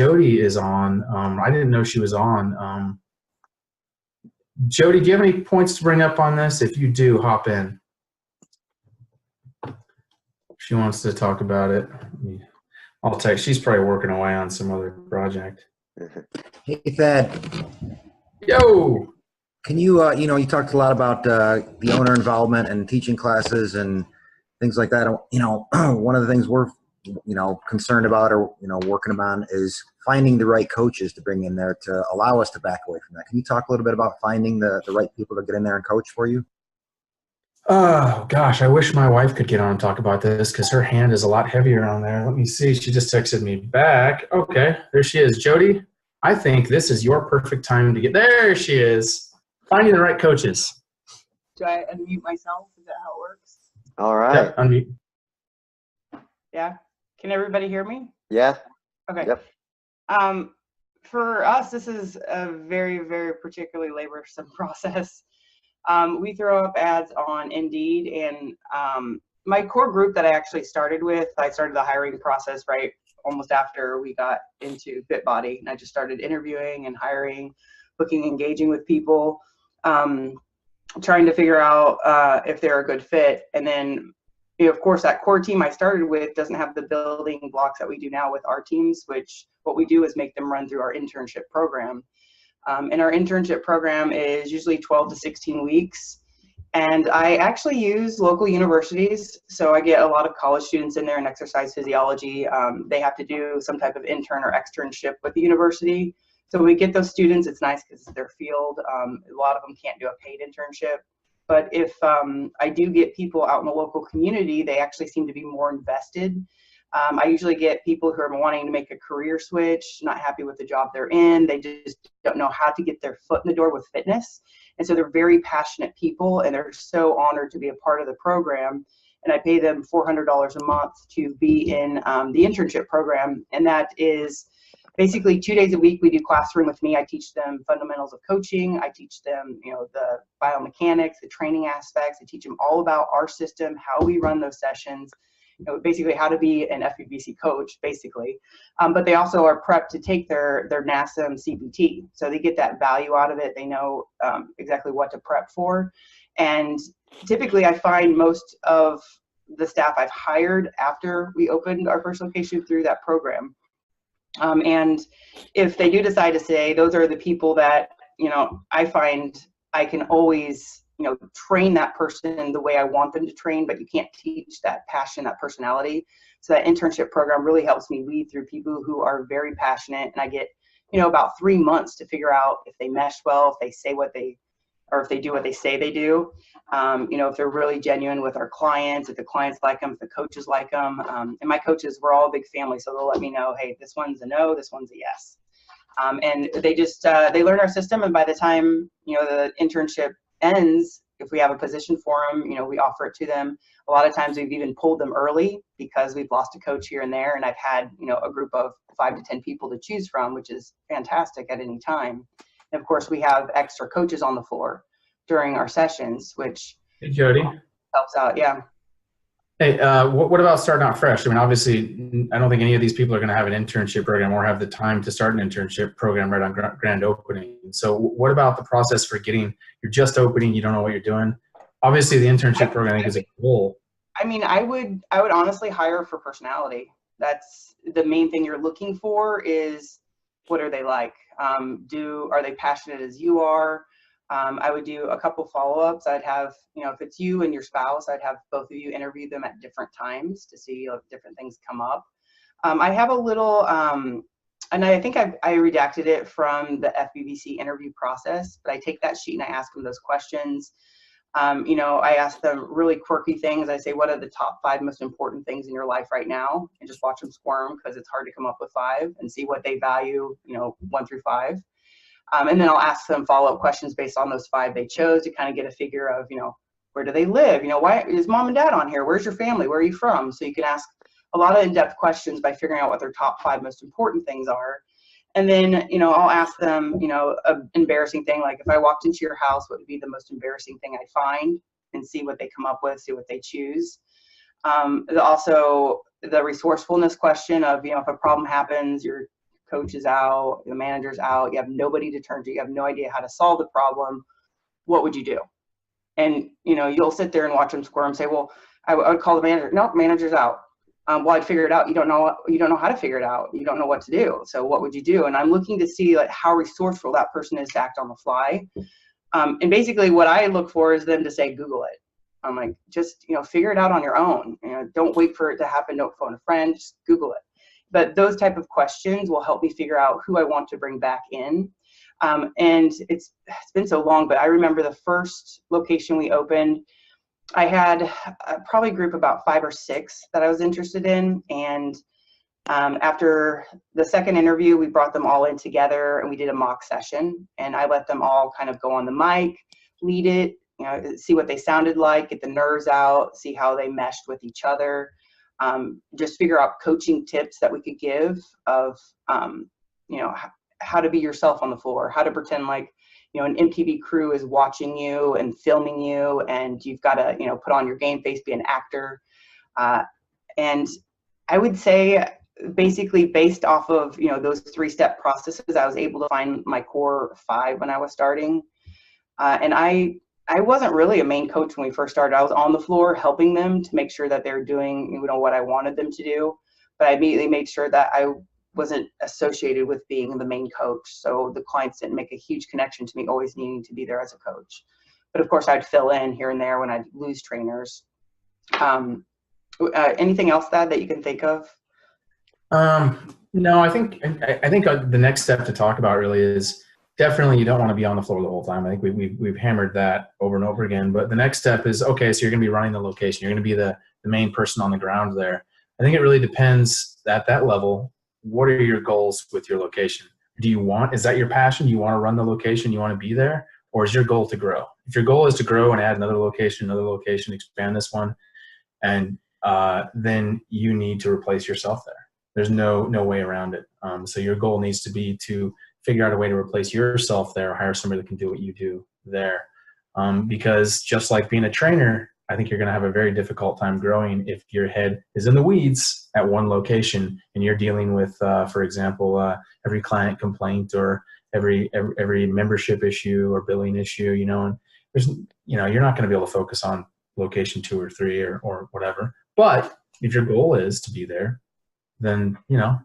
Jody is on. I didn't know she was on. Jody, do you have any points to bring up on this? If you do, hop in. She wants to talk about it. I'll text. She's probably working away on some other project. Hey, Thad. Yo. Can you, you talked a lot about the owner involvement and teaching classes and things like that. One of the things we're, concerned about or, working on is finding the right coaches to bring in there to allow us to back away from that. Can you talk a little bit about finding the right people to get in there and coach for you? Oh, gosh, I wish my wife could get on and talk about this because her hand is a lot heavier on there. Let me see. She just texted me back. Okay, there she is. Jody, I think this is your perfect time to get – there she is. Finding the right coaches. Do I unmute myself? Is that how it works? All right. Yep, unmute. Yeah. Can everybody hear me? Yeah. Okay. Yep. For us, this is a very, very particularly laborsome process. We throw up ads on Indeed, and my core group that I actually started with, I started the hiring process right almost after we got into FitBody, and I just started interviewing and hiring, engaging with people, trying to figure out if they're a good fit. And then, of course, that core team I started with doesn't have the building blocks that we do now with our teams, which what we do is make them run through our internship program. And our internship program is usually 12 to 16 weeks. And I actually use local universities. So I get a lot of college students in there in exercise physiology. They have to do some type of intern or externship with the university. So we get those students. It's nice because it's their field. A lot of them can't do a paid internship. But if I do get people out in the local community, they actually seem to be more invested. I usually get people who are wanting to make a career switch, not happy with the job they're in. They just don't know how to get their foot in the door with fitness. And so they're very passionate people, and they're so honored to be a part of the program. And I pay them $400 a month to be in the internship program. And that is basically 2 days a week. We do classroom with me. I teach them fundamentals of coaching. I teach them, the biomechanics, the training aspects. I teach them all about our system, how we run those sessions, basically how to be an FBBC coach, basically. But they also are prepped to take their NASM CPT. So they get that value out of it. They know exactly what to prep for. And typically I find most of the staff I've hired after we opened our first location through that program. And if they do decide to stay, those are the people that, I find I can always, train that person the way I want them to train, but you can't teach that passion, that personality. So that internship program really helps me weed through people who are very passionate. And I get, about 3 months to figure out if they mesh well, if they say what they, or if they do what they say they do. If they're really genuine with our clients, if the clients like them, if the coaches like them. And my coaches, we're all a big family, so they'll let me know, hey, this one's a no, this one's a yes. And they just, they learn our system, and by the time, the internship ends, if we have a position for them, we offer it to them. A lot of times we've even pulled them early because we've lost a coach here and there, and I've had, a group of 5 to 10 people to choose from, which is fantastic at any time. And of course, we have extra coaches on the floor during our sessions, which Hey, Jody. helps out. Yeah. Hey, what about starting out fresh? I mean, obviously, I don't think any of these people are going to have an internship program or have the time to start an internship program right on grand opening. So what about the process for getting, you're just opening, you don't know what you're doing? Obviously, the internship program I think is a goal. I mean, I would honestly hire for personality. That's the main thing you're looking for, is what are they like? Are they passionate as you are? I would do a couple follow-ups. I'd have, if it's you and your spouse, I'd have both of you interview them at different times to see if different things come up. I have a little, and I think I redacted it from the FBBC interview process, but I take that sheet and I ask them those questions. I ask them really quirky things. I say, what are the top 5 most important things in your life right now? And just watch them squirm, because it's hard to come up with 5, and see what they value, 1 through 5. And then I'll ask them follow-up questions based on those 5 they chose to kind of get a figure of, where do they live? Why is mom and dad on here? Where's your family? Where are you from? So you can ask a lot of in-depth questions by figuring out what their top 5 most important things are. And then, I'll ask them, an embarrassing thing, like if I walked into your house, what would be the most embarrassing thing I'd find, and see what they come up with, see what they choose. Also, the resourcefulness question of, if a problem happens, you're coach is out, the manager's out, you have nobody to turn to, you have no idea how to solve the problem, what would you do? And, you know, you'll sit there and watch them squirm and say, well, I would call the manager. No, manager's out. Well, I'd figure it out. You don't know how to figure it out. You don't know what to do. So what would you do? And I'm looking to see like how resourceful that person is to act on the fly. And basically what I look for is them to say, Google it. I'm like, just, you know, figure it out on your own. You know, don't wait for it to happen. Don't phone a friend, just Google it. But those type of questions will help me figure out who I want to bring back in. And it's been so long, but I remember the first location we opened, I had probably a group about 5 or 6 that I was interested in. And after the second interview, we brought them all in together and we did a mock session. And I let them all kind of go on the mic, lead it, you know, see what they sounded like, get the nerves out, see how they meshed with each other. Just figure out coaching tips that we could give of, you know, how to be yourself on the floor, how to pretend like, you know, an MTV crew is watching you and filming you, and you've got to, you know, put on your game face, be an actor. And I would say basically based off of, you know, those 3-step processes, I was able to find my core 5 when I was starting. And I wasn't really a main coach when we first started. I was on the floor helping them to make sure that they're doing, you know, what I wanted them to do. But I immediately made sure that I wasn't associated with being the main coach. So the clients didn't make a huge connection to me always needing to be there as a coach. But of course I'd fill in here and there when I'd lose trainers. Anything else that you can think of? No, I think the next step to talk about really is definitely you don't want to be on the floor the whole time. I think we've hammered that over and over again. But the next step is, okay, so you're going to be running the location. You're going to be the main person on the ground there. I think it really depends at that level. What are your goals with your location? Is that your passion? You want to run the location? You want to be there? Or is your goal to grow? If your goal is to grow and add another location, expand this one, and then you need to replace yourself there. There's no way around it. So your goal needs to be to figure out a way to replace yourself there, or hire somebody that can do what you do there. Because just like being a trainer, I think you're going to have a very difficult time growing if your head is in the weeds at one location and you're dealing with, for example, every client complaint or every membership issue or billing issue, you know, and there's, you know, you're not going to be able to focus on location 2 or 3 or whatever. But if your goal is to be there, then, you know,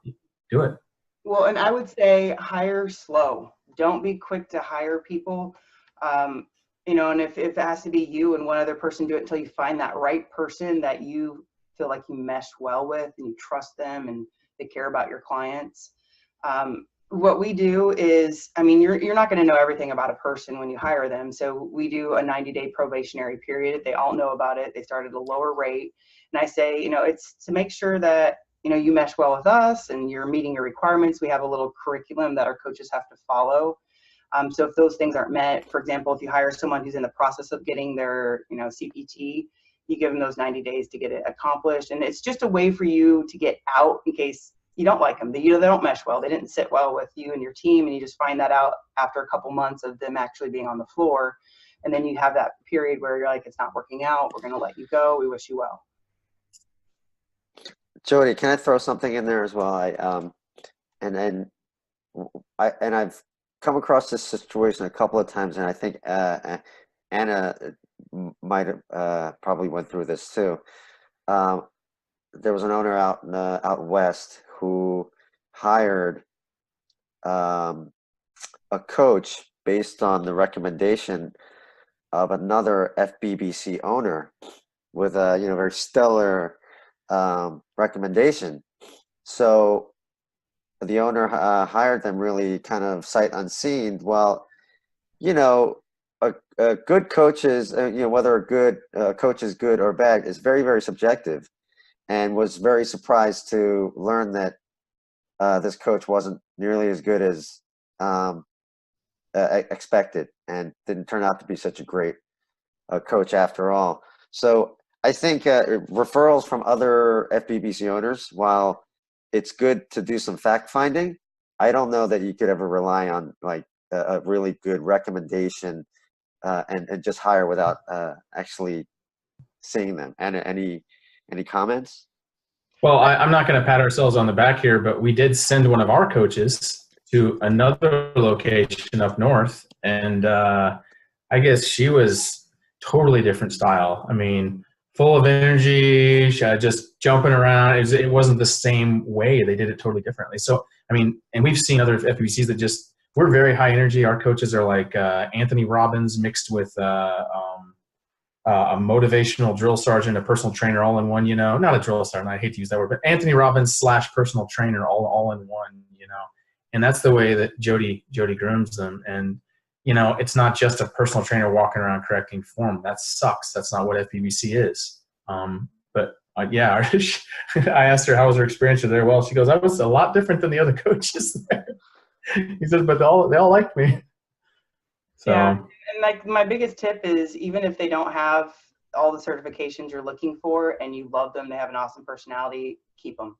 do it. Well, and I would say hire slow. Don't be quick to hire people. You know, and if it has to be you and one other person, do it until you find that right person that you feel like you mesh well with and you trust them and they care about your clients. What we do is, I mean, you're not going to know everything about a person when you hire them. So we do a 90-day probationary period. They all know about it. They start at a lower rate. And I say, you know, it's to make sure that, you know, you mesh well with us and you're meeting your requirements. We have a little curriculum that our coaches have to follow. So if those things aren't met, for example, if you hire someone who's in the process of getting their, you know, CPT, you give them those 90 days to get it accomplished. And it's just a way for you to get out in case you don't like them. They don't mesh well. They didn't sit well with you and your team. And you just find that out after a couple months of them actually being on the floor. And then you have that period where you're like, it's not working out. We're going to let you go. We wish you well. Jody, can I throw something in there as well? I've come across this situation a couple of times, and I think Anna might have probably went through this too. There was an owner out west who hired a coach based on the recommendation of another FBBC owner with a very stellar recommendation. So the owner hired them really kind of sight unseen. Well, you know, a good coach is, whether a good coach is good or bad is very, very subjective, and was very surprised to learn that this coach wasn't nearly as good as expected, and didn't turn out to be such a great coach after all. So I think referrals from other FBBC owners, while it's good to do some fact finding, I don't know that you could ever rely on like a really good recommendation and just hire without actually seeing them. And any comments? Well, I'm not going to pat ourselves on the back here, but we did send one of our coaches to another location up north, and I guess she was totally different style. I mean, full of energy, just jumping around. It wasn't the same way. They did it totally differently. So, I mean, and we've seen other FBBCs that we're very high energy. Our coaches are like Anthony Robbins mixed with a motivational drill sergeant, a personal trainer, all in one. Not a drill sergeant. I hate to use that word, but Anthony Robbins / personal trainer, all in one. And that's the way that Jody grooms them. And it's not just a personal trainer walking around correcting form. That sucks. That's not what FBBC is. But yeah, I asked her how was her experience there. Well, she goes, I was a lot different than the other coaches there. He said, but they all liked me. So. Yeah, and like my biggest tip is, even if they don't have all the certifications you're looking for and you love them, they have an awesome personality, keep them.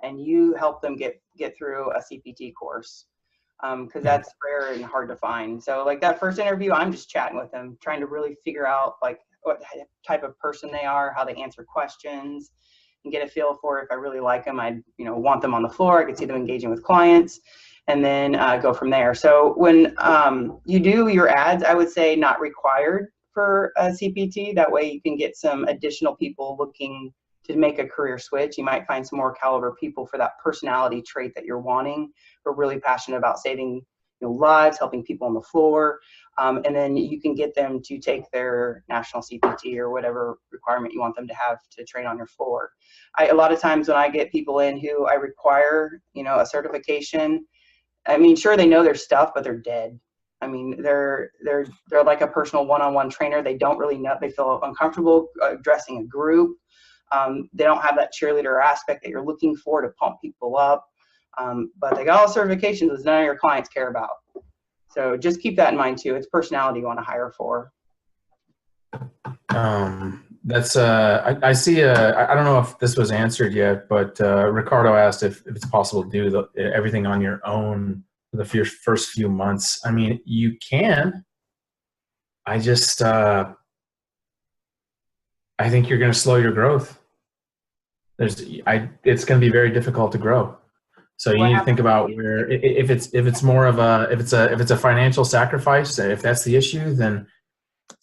And you help them get through a CPT course, because that's rare and hard to find. So like that first interview, I'm just chatting with them, trying to really figure out like what type of person they are, how they answer questions, and get a feel for if I really like them. I want them on the floor. I could see them engaging with clients, and then go from there. So when you do your ads, I would say not required for a CPT. That way you can get some additional people looking to make a career switch. You might find some more caliber people for that personality trait that you're wanting. We're really passionate about saving lives, helping people on the floor. And then you can get them to take their national CPT or whatever requirement you want them to have to train on your floor. A lot of times when I get people in who I require, a certification, I mean, sure, they know their stuff, but they're dead. I mean, they're like a personal one-on-one trainer. They don't really know. They feel uncomfortable addressing a group. They don't have that cheerleader aspect that you're looking for to pump people up. But they got all certifications that none of your clients care about. So just keep that in mind too. It's personality you want to hire for. That's I see. I don't know if this was answered yet, but Ricardo asked if it's possible to do everything on your own for the first few months. I mean, you can. I just I think you're going to slow your growth. It's going to be very difficult to grow. So you need to think about where, if it's more of if it's a financial sacrifice, if that's the issue, then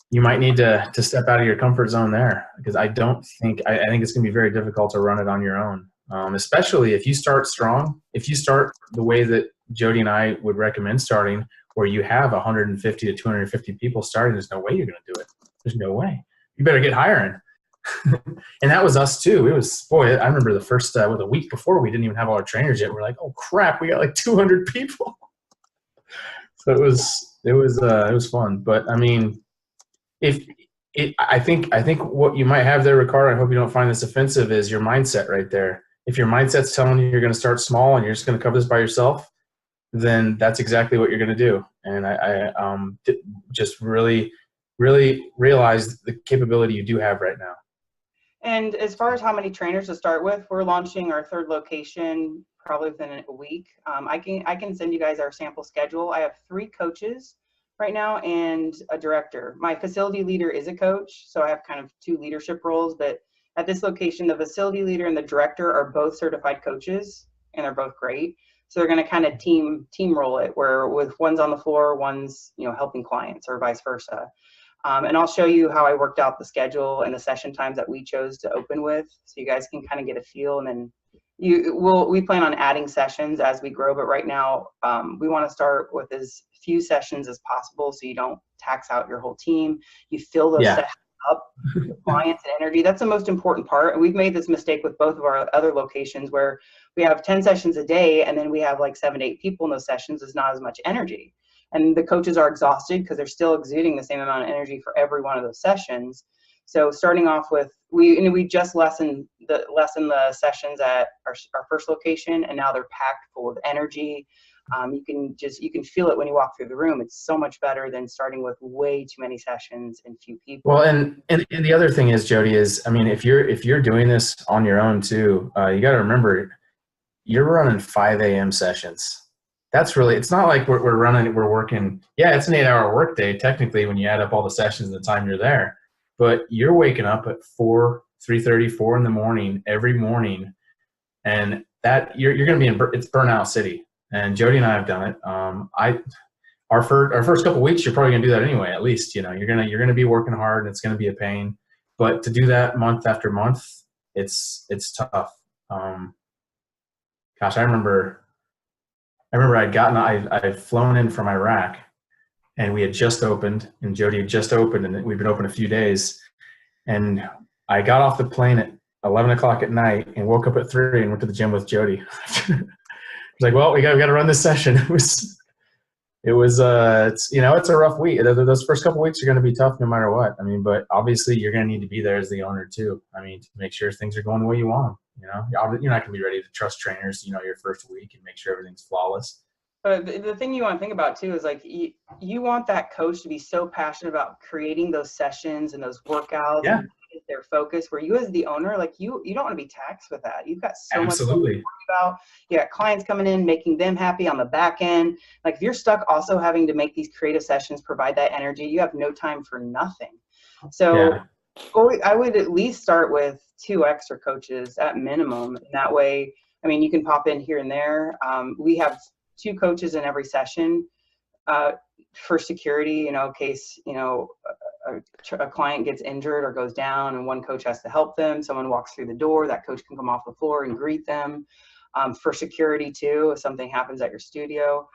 you might need to step out of your comfort zone there, because I think it's going to be very difficult to run it on your own, especially if you start strong. If you start the way that Jody and I would recommend starting, where you have 150 to 250 people starting, there's no way you're going to do it. There's no way. You better get hiring. And that was us too. It was, boy, I remember the first, a week before, we didn't even have all our trainers yet. We're like, oh crap, we got like 200 people. So it was fun. But I mean, I think what you might have there, Ricardo, I hope you don't find this offensive, is your mindset right there. If your mindset's telling you you're going to start small and you're just going to cover this by yourself, then that's exactly what you're going to do. And I just really, really realize the capability you do have right now. And as far as how many trainers to start with, we're launching our third location probably within a week. I can send you guys our sample schedule. I have 3 coaches right now and a director. My facility leader is a coach, so I have kind of 2 leadership roles. But at this location, the facility leader and the director are both certified coaches, and they're both great. So they're going to kind of team roll it, where with one's on the floor, one's helping clients, or vice versa. And I'll show you how I worked out the schedule and the session times that we chose to open with, so you guys can kind of get a feel. And then we plan on adding sessions as we grow, but right now we want to start with as few sessions as possible, so you don't tax out your whole team. You fill those sessions up with clients and energy. That's the most important part. And we've made this mistake with both of our other locations, where we have 10 sessions a day, and then we have like 7 to 8 people in those sessions. There's not as much energy. And the coaches are exhausted because they're still exuding the same amount of energy for every one of those sessions. So starting off with, we just lessened the sessions at our first location, and now they're packed full of energy. You can feel it when you walk through the room. It's so much better than starting with way too many sessions and few people. Well, and the other thing is, Jody, is, I mean, if you're doing this on your own too, you got to remember, you're running 5 a.m. sessions. That's really, it's not like we're working. Yeah, it's an 8-hour workday technically when you add up all the sessions and the time you're there. But you're waking up at 3:30, 4 in the morning every morning, and that you're going to be in it's burnout city. And Jody and I have done it. Our first couple of weeks, you're probably going to do that anyway. At least, you know, you're going to be working hard, and it's going to be a pain. But to do that month after month, it's tough. Gosh, I remember I'd flown in from Iraq, and we had just opened, and Jody had just opened, and we'd been open a few days. And I got off the plane at 11 o'clock at night and woke up at 3 and went to the gym with Jody. It's like, well, we got to run this session. It was it's, you know, it's a rough week. Those first couple of weeks are going to be tough no matter what. I mean, but obviously you're going to need to be there as the owner too. I mean, to make sure things are going the way you want them. You know, you're not going to be ready to trust trainers, you know, your first week and make sure everything's flawless. But the thing you want to think about too is like you want that coach to be so passionate about creating those sessions and those workouts. Yeah. And their focus, where you as the owner, like you don't want to be taxed with that. You've got so much to worry about. You got clients coming in, making them happy on the back end. Like if you're stuck also having to make these creative sessions, provide that energy, you have no time for nothing. So I would at least start with 2 extra coaches at minimum. And that way, I mean, you can pop in here and there. We have 2 coaches in every session for security, you know, in case, you know, a client gets injured or goes down and one coach has to help them. Someone walks through the door, that coach can come off the floor and greet them. For security too, if something happens at your studio.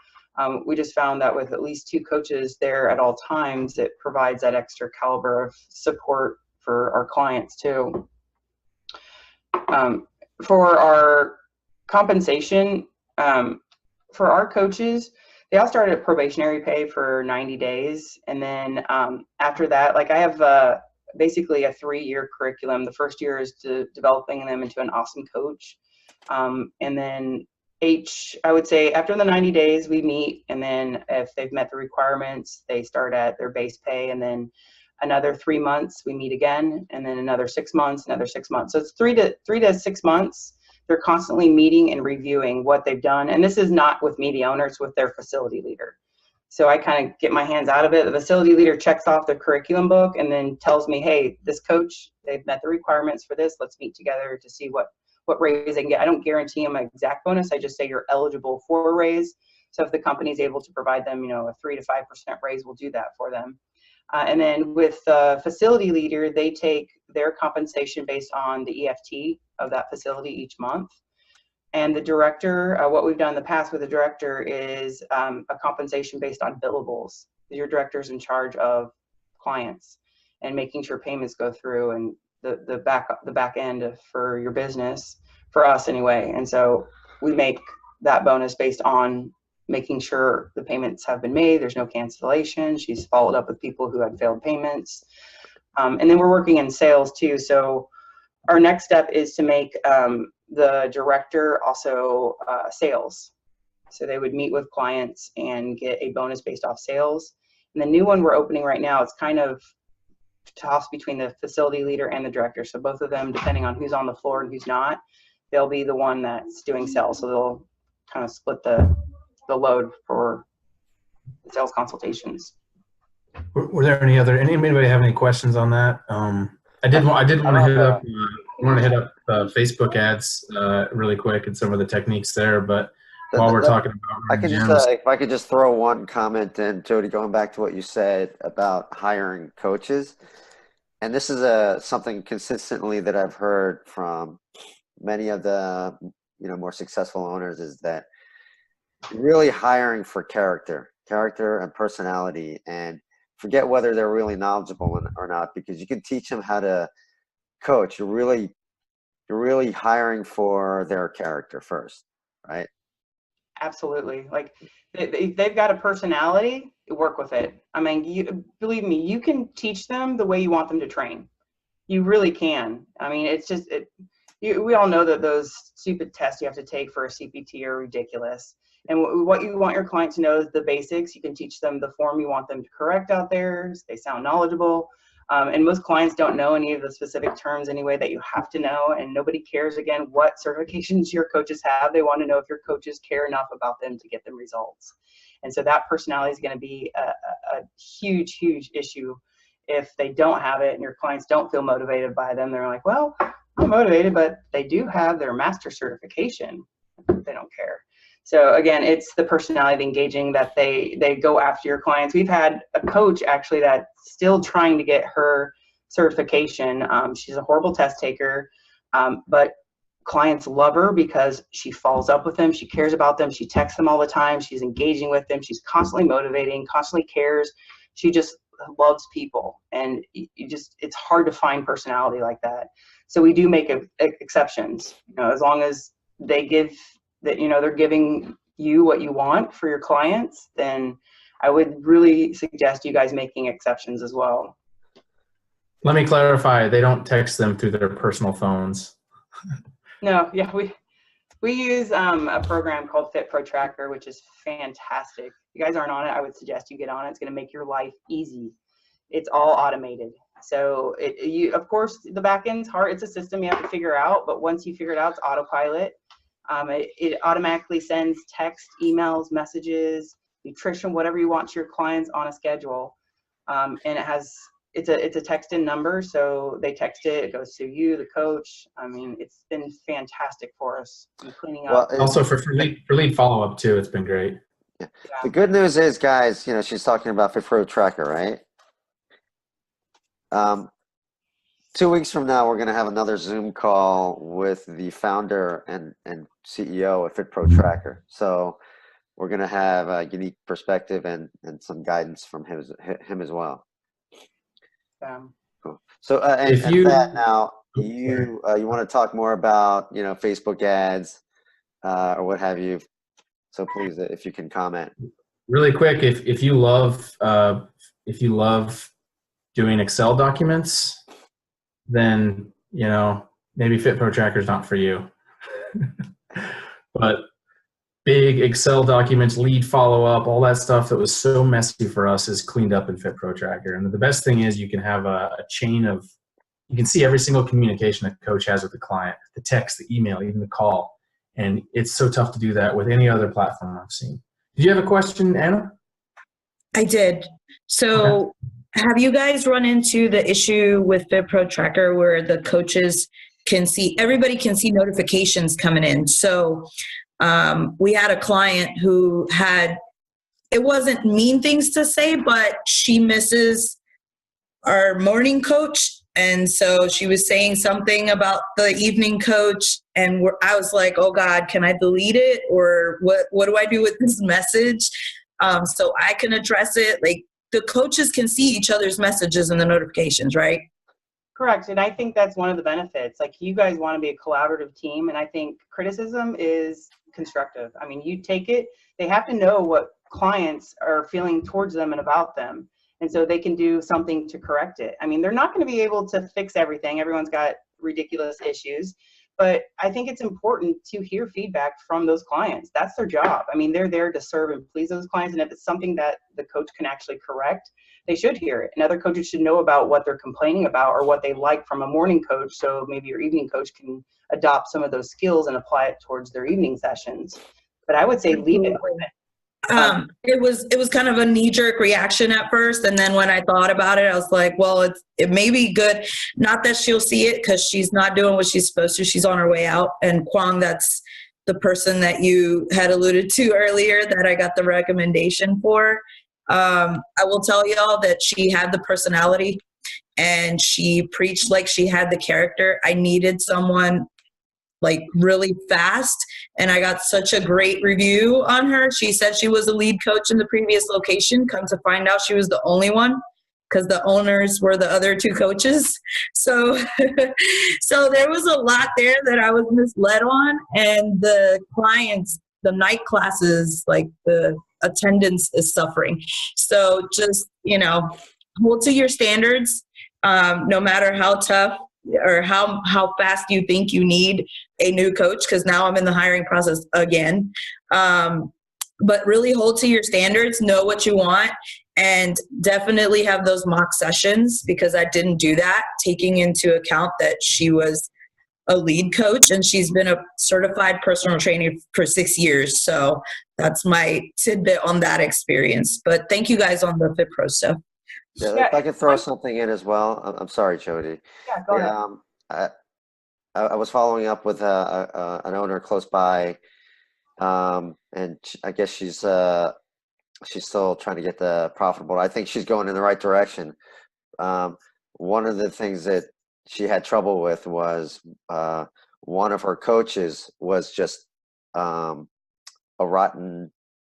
We just found that with at least 2 coaches there at all times, it provides that extra caliber of support for our clients too. For our compensation, for our coaches, they all started at probationary pay for 90 days. And then after that, like I have basically a 3-year curriculum. The first year is developing them into an awesome coach. And then I would say after the 90 days we meet, and then if they've met the requirements, they start at their base pay, and then another 3 months we meet again, and then another 6 months, another 6 months. So it's 3 to 6 months. They're constantly meeting and reviewing what they've done. And this is not with me, the owner, it's with their facility leader. So I kind of get my hands out of it. The facility leader checks off the curriculum book and then tells me, hey, this coach, they've met the requirements for this. Let's meet together to see what raise they can get. I don't guarantee them an exact bonus. I just say you're eligible for a raise. So if the company is able to provide them, you know, a 3 to 5% raise, we'll do that for them. And then with the facility leader, they take their compensation based on the EFT of that facility each month. And the director, what we've done in the past with the director is a compensation based on billables. Your director's in charge of clients and making sure payments go through and the back end for your business, for us anyway. And so we make that bonus based on making sure the payments have been made, there's no cancellation. She's followed up with people who had failed payments. And then we're working in sales too. So our next step is to make the director also sales. So they would meet with clients and get a bonus based off sales. And the new one we're opening right now, it's kind of tossed between the facility leader and the director. So both of them, depending on who's on the floor and who's not, they'll be the one that's doing sales. So they'll kind of split the load for sales consultations. Were there anybody have any questions on that? I did want to hit up Facebook ads really quick and some of the techniques there, but while we're talking about if I could just throw one comment in, Jody, going back to what you said about hiring coaches, and this is something consistently that I've heard from many of the more successful owners, is that really hiring for character and personality, and forget whether they're really knowledgeable or not, because you can teach them how to coach. You're really hiring for their character first, right? Absolutely. Like if they've got a personality, work with it. I mean, believe me, you can teach them the way you want them to train. You really can. I mean, it's just, we all know that those stupid tests you have to take for a CPT are ridiculous. And what you want your client to know is the basics. You can teach them the form you want them to correct out there. So they sound knowledgeable. And most clients don't know any of the specific terms anyway that you have to know. And nobody cares, again, what certifications your coaches have. They want to know if your coaches care enough about them to get them results. And so that personality is going to be a huge, huge issue. If they don't have it and your clients don't feel motivated by them, they're like, well, I'm motivated, but they do have their master certification. They don't care. So again, it's the personality, the engaging, that they go after your clients. We've had a coach actually that's still trying to get her certification. She's a horrible test taker, but clients love her because she follows up with them. She cares about them. She texts them all the time. She's engaging with them. She's constantly motivating, constantly cares. She just loves people. And it's hard to find personality like that. So we do make exceptions, as long as they give that, they're giving you what you want for your clients, then I would really suggest you guys making exceptions as well. Let me clarify. They don't text them through their personal phones. No, yeah, we use a program called Fit Pro Tracker, which is fantastic. If you guys aren't on it, I would suggest you get on it. It's going to make your life easy. It's all automated. So of course, the back end's hard. It's a system you have to figure out, but once you figure it out, it's autopilot. It automatically sends text, emails, messages, nutrition, whatever you want to your clients on a schedule. And it's a text in number, so they text it, it goes to you, the coach. I mean, it's been fantastic for us in cleaning up. Well, also for lead follow-up too, it's been great. Yeah. The good news is, guys, she's talking about Fit Pro Tracker, right? 2 weeks from now, we're going to have another Zoom call with the founder and CEO of Fit Pro Tracker. So we're going to have a unique perspective and some guidance from him as well. Cool. So if you now you want to talk more about Facebook ads or what have you. So please, if you can comment really quick, if you love doing Excel documents, then maybe Fit Pro Tracker is not for you. But big Excel documents, lead follow-up, all that stuff that was so messy for us is cleaned up in Fit Pro Tracker. And the best thing is you can have a chain of, you can see every single communication a coach has with the client, the text, the email, even the call. And it's so tough to do that with any other platform I've seen. Did you have a question, Anna? I did. So okay. Have you guys run into the issue with Fit Pro Tracker where the coaches everybody can see notifications coming in? So we had a client who it wasn't mean things to say, but she misses our morning coach. And so she was saying something about the evening coach. And I was like, oh God, can I delete it? Or what do I do with this message? So I can address it. Like, the coaches can see each other's messages in the notifications, right? Correct. And I think that's one of the benefits. Like, you guys want to be a collaborative team. And I think criticism is constructive. I mean, you take it, they have to know what clients are feeling towards them and about them. And so they can do something to correct it. I mean, they're not going to be able to fix everything. Everyone's got ridiculous issues. But I think it's important to hear feedback from those clients. That's their job. I mean, they're there to serve and please those clients. And if it's something that the coach can actually correct, they should hear it. And other coaches should know about what they're complaining about or what they like from a morning coach. So maybe your evening coach can adopt some of those skills and apply it towards their evening sessions. But I would say leave it open. It was kind of a knee-jerk reaction at first, and then when I thought about it, I was like, well, it may be good. Not that she'll see it because she's not doing what she's supposed to. She's on her way out. And Kwang, that's the person that you had alluded to earlier that I got the recommendation for. I will tell y'all that she had the personality and she preached like she had the character. I needed someone like really fast, and I got such a great review on her. She said she was a lead coach in the previous location. Come to find out, she was the only one because the owners were the other two coaches. So so there was a lot there that I was misled on, and the clients, the night classes, like the attendance is suffering. So just, hold to your standards, no matter how tough or how fast you think you need a new coach, because now I'm in the hiring process again. But really hold to your standards, know what you want, and definitely have those mock sessions, because I didn't do that, taking into account that she was a lead coach and she's been a certified personal trainer for 6 years. So that's my tidbit on that experience. But thank you guys on the Fit Pro stuff. Yeah, if I could throw something in as well. I'm sorry, Jody. Yeah, go ahead. I was following up with an owner close by, and I guess she's still trying to get the profitable. I think she's going in the right direction. One of the things that she had trouble with was one of her coaches was just a rotten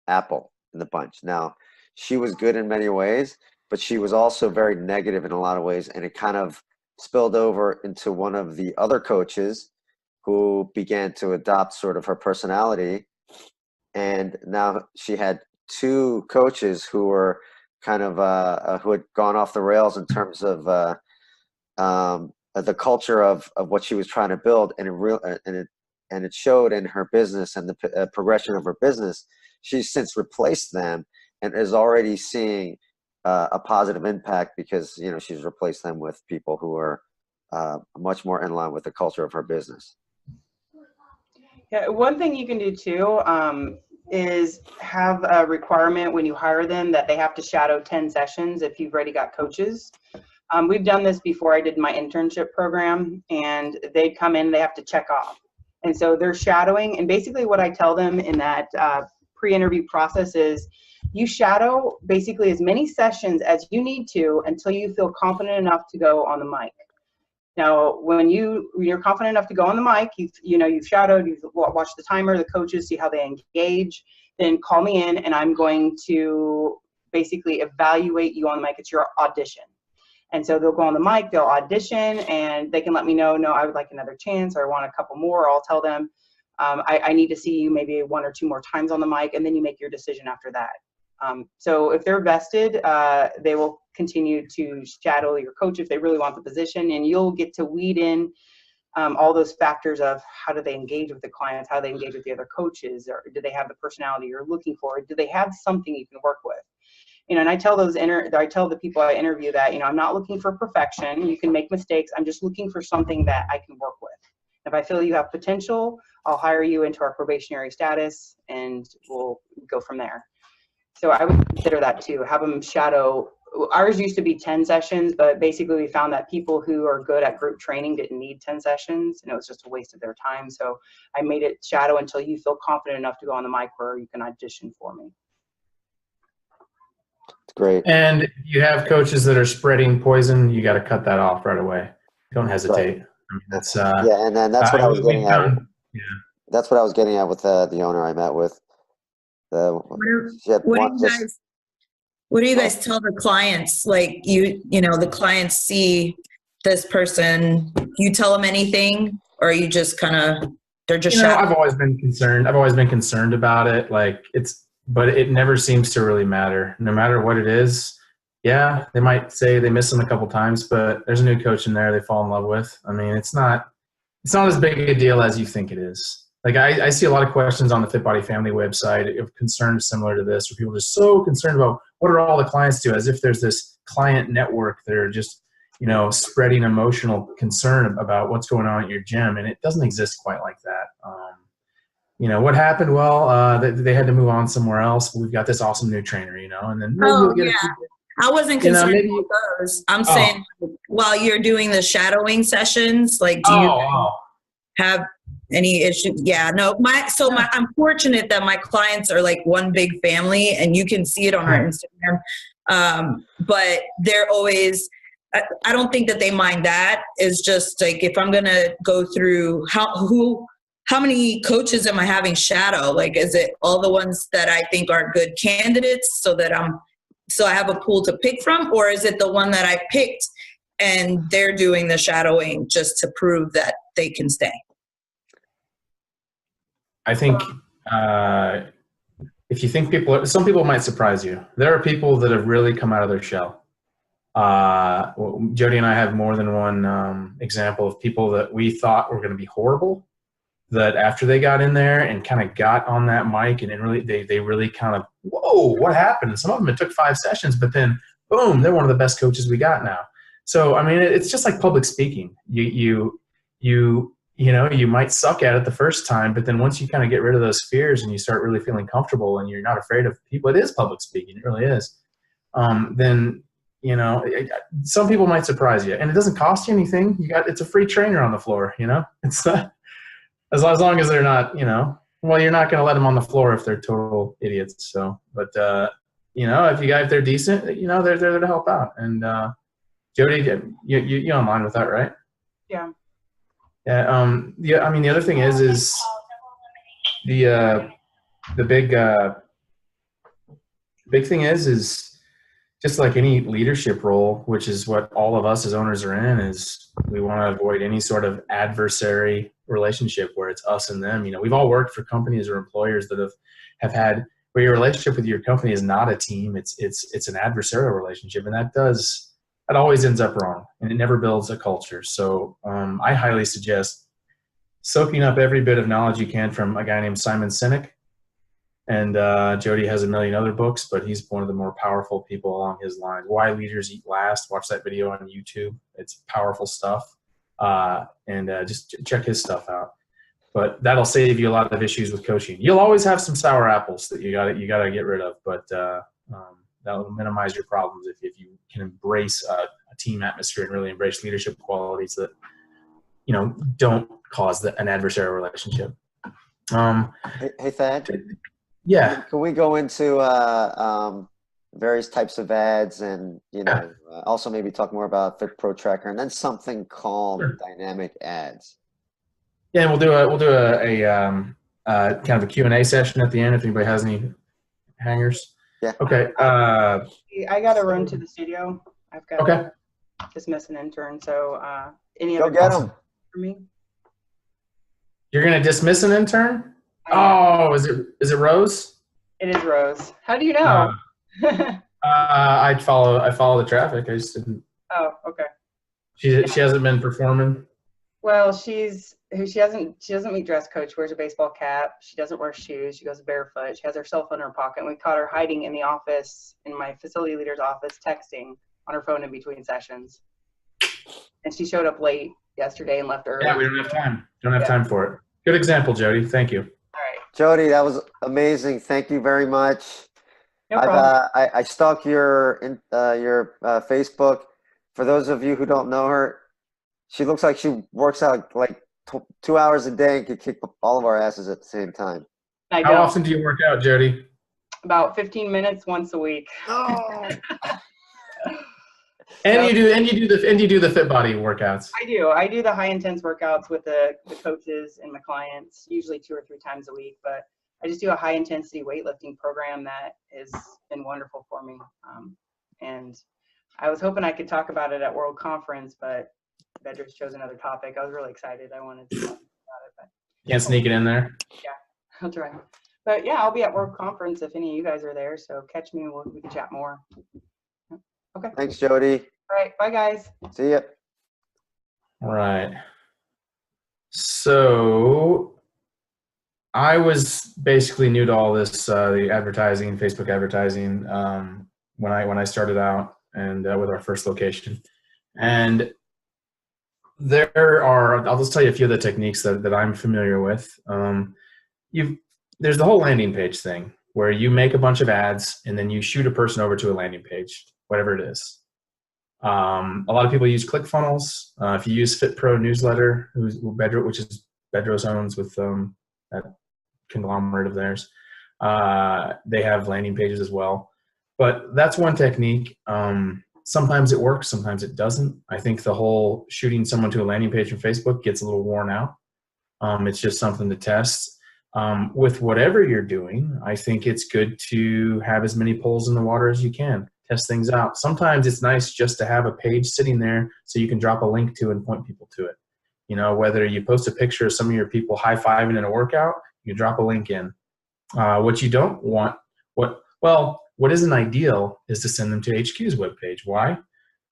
apple in the bunch. Now, she was good in many ways, but she was also very negative in a lot of ways, and it kind of spilled over into one of the other coaches who began to adopt sort of her personality. And now she had two coaches who were kind of who had gone off the rails in terms of the culture of what she was trying to build, and it showed in her business and the progression of her business. She's since replaced them and is already seeing a positive impact because she's replaced them with people who are much more in line with the culture of her business. Yeah, one thing you can do too is have a requirement when you hire them that they have to shadow 10 sessions if you've already got coaches. We've done this before. I did my internship program, and they'd come in, they have to check off. And so they're shadowing, and basically what I tell them in that pre-interview process is you shadow basically as many sessions as you need to until you feel confident enough to go on the mic. Now, when you're confident enough to go on the mic, you've shadowed, you've watched the timer, the coaches, see how they engage, then call me in, and I'm going to basically evaluate you on the mic. It's your audition. And so they'll go on the mic, they'll audition, and they can let me know, no, I would like another chance, or I want a couple more, or I'll tell them, I need to see you maybe 1 or 2 more times on the mic, and then you make your decision after that. So if they're vested, they will continue to shadow your coach if they really want the position, and you'll get to weed in all those factors of how do they engage with the clients, how they engage with the other coaches, or do they have the personality you're looking for, do they have something you can work with. And I tell the people I interview that, I'm not looking for perfection. You can make mistakes. I'm just looking for something that I can work with. If I feel you have potential, I'll hire you into our probationary status, and we'll go from there. So I would consider that too. Have them shadow. Ours used to be 10 sessions, but basically we found that people who are good at group training didn't need 10 sessions, and it was just a waste of their time. So I made it shadow until you feel confident enough to go on the mic where you can audition for me. Great. And if you have coaches that are spreading poison, you got to cut that off right away. Don't hesitate. Right. I mean, that's yeah, and then that's what I was getting at. Yeah. That's what I was getting at with the owner I met with. What do you guys tell the clients? Like the clients see this person. Do you tell them anything, or are you just they're just? I've always been concerned. I've always been concerned about it. But it never seems to really matter. No matter what it is, yeah, they might say they miss them a couple times, but there's a new coach in there they fall in love with. I mean, it's not as big a deal as you think it is. Like I see a lot of questions on the Fit Body Family website of concerns similar to this, where people are just so concerned about what are all the clients do, as if there's this client network that are just, spreading emotional concern about what's going on at your gym, and it doesn't exist quite like that. What happened? Well, they had to move on somewhere else, but we've got this awesome new trainer, and then maybe we'll get I wasn't concerned about those. I'm saying while you're doing the shadowing sessions, do you have any issues? Yeah, no, I'm fortunate that my clients are like one big family, and you can see it on our Instagram. But they're always, I don't think that they mind that. It's just like, if I'm going to go through how many coaches am I having shadow? Like, is it all the ones that I think are good candidates so I have a pool to pick from? Or is it the one that I picked and they're doing the shadowing just to prove that they can stay? I think if you think some people might surprise you. There are people that have really come out of their shell. Jody and I have more than one example of people that we thought were going to be horrible, that after they got in there and kind of got on that mic and they really kind of, whoa, what happened? And some of them, it took 5 sessions, but then boom, they're one of the best coaches we got now. So, I mean, it's just like public speaking. You might suck at it the first time, but then once you kind of get rid of those fears and you start really feeling comfortable and you're not afraid of people, it is public speaking. It really is. Then, you know, some people might surprise you, and it doesn't cost you anything. It's a free trainer on the floor, you know. It's as long as they're not, you know, well, you're not going to let them on the floor if they're total idiots. So, but you know, if they're decent, you know, they're there to help out. And Jody, you online with that, right? Yeah. Yeah. Yeah. I mean, the other thing is the big thing is just like any leadership role, which is what all of us as owners are in, is we want to avoid any sort of adversary relationship where it's us and them. You know, we've all worked for companies or employers that have had where your relationship with your company is not a team. It's an adversarial relationship, and that always ends up wrong, and it never builds a culture. So I highly suggest soaking up every bit of knowledge you can from a guy named Simon Sinek. And Jody has a million other books, but he's one of the more powerful people along his lines. Why Leaders Eat Last. Watch that video on YouTube. It's powerful stuff. And just check his stuff out. But that'll save you a lot of issues with coaching. You'll always have some sour apples that you gotta get rid of, but that'll minimize your problems if you can embrace a team atmosphere and really embrace leadership qualities that, you know, don't cause an adversarial relationship. Hey, Thad. Yeah. Can we go into various types of ads, and you know, also maybe talk more about Fit Pro Tracker, and then something called dynamic ads? Yeah, we'll do a kind of a Q&A session at the end if anybody has any hangers. Yeah. Okay. I got to run to the studio. I've got to dismiss an intern. So any other questions for me? You're gonna dismiss an intern? Oh, is it Rose? It is Rose. How do you know? I follow the traffic. I just didn't. Oh, okay. She hasn't been performing. Well, she doesn't meet dress code. She wears a baseball cap. She doesn't wear shoes. She goes barefoot. She has her cell phone in her pocket. And we caught her hiding in the office, in my facility leader's office, texting on her phone in between sessions. And she showed up late yesterday and left early. Yeah, we don't have time. Don't have time for it. Good example, Jody. Thank you. All right. Jody, that was amazing. Thank you very much. No problem. I stalked your Facebook. For those of you who don't know her, she looks like she works out like 2 hours a day and could kick all of our asses at the same time. How often do you work out, Jody? About 15 minutes once a week. Oh. And you do the fit body workouts. I do the high intense workouts with the coaches and my clients, usually 2 or 3 times a week. But I just do a high intensity weightlifting program that has been wonderful for me. And I was hoping I could talk about it at World Conference, but Bedros chose another topic. I was really excited. I wanted to talk about it, but can't sneak it in there. Yeah, I'll try. But yeah, I'll be at World Conference if any of you guys are there. So catch me and we can chat more. Okay. Thanks, Jody. All right. Bye, guys. See ya. All right. So I was basically new to all this, the advertising, Facebook advertising, when I started out and with our first location. And I'll just tell you a few of the techniques that I'm familiar with. There's the whole landing page thing where you make a bunch of ads and then you shoot a person over to a landing page, whatever it is. A lot of people use ClickFunnels. If you use Fit Pro Newsletter, which is Bedros owns with that conglomerate of theirs, they have landing pages as well. But that's one technique. Sometimes it works, sometimes it doesn't. I think the whole shooting someone to a landing page from Facebook gets a little worn out. It's just something to test. With whatever you're doing, I think it's good to have as many poles in the water as you can. Test things out. Sometimes it's nice just to have a page sitting there so you can drop a link to and point people to it. You know, whether you post a picture of some of your people high-fiving in a workout, you drop a link in. What you don't want, what isn't ideal is to send them to HQ's webpage. Why?